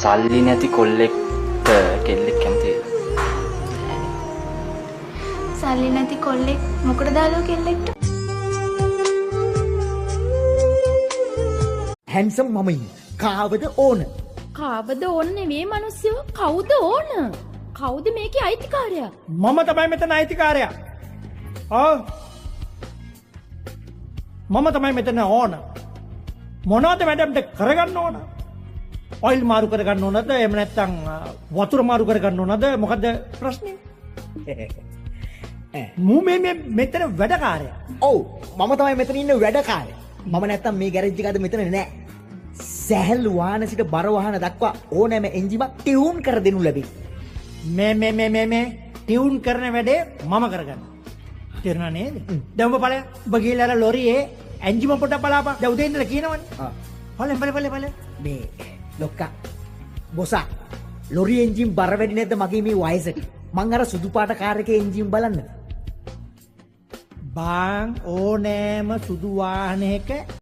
සල්ලි නැති කොල්ලෙක්ට කෙල්ලෙක් කැමතිද? සල්ලි නැති කොල්ලෙක් මොකටද දාලෝ කෙල්ලෙක්ට? හැන්සම් මම ඉන්නේ. කාවද ඕන? කාවද ඕන නෙවෙයි මිනිස්සු. කවුද ඕන? කවුද මේකේ අයිතිකාරයා? මම තමයි මෙතන අයිතිකාරයා. මම තමයි මෙතන ඕන. මොනවද මැඩම්ට කරගන්න ඕන? ඔයිල් මාරු කරගන්න ඕනද? එහෙම නැත්නම් වතුර මාරු කරගන්න ඕනද? මොකද්ද ප්‍රශ්නේ? මූ මේ මෙතන වැඩකාරයා. ඔව් මම තමයි මෙතන ඉන්න වැඩකාරයා. මම නැත්තම් මේ ගෑරේජ් එක අද මෙතන නෑ. සැහැල්ලු වාහන සිට බර වාහන දක්වා ඕනෑම එන්ජිමක් ටියුන් කර දෙනු ලැබේ. මේ ටියුන් කරන වැඩේ මම කරගන්න. තේරුණා නේද? දැන් ඔබ බලන්න. ඔබ ගිහලා ලොරියේ එන්ජිම පොඩ්ඩක් බලපන්. දැන් උදේ ඉඳලා කියනවනේ. බලන්න. මේ ලොක්කා බොසා ලොරි එන්ජින් බර වැඩි නැද්ද මගේ මේ වයසට? මං අර සුදු පාට කාර් එකේ එන්ජින් බලන්න. බාං ඕනෑම සුදු වාහනයක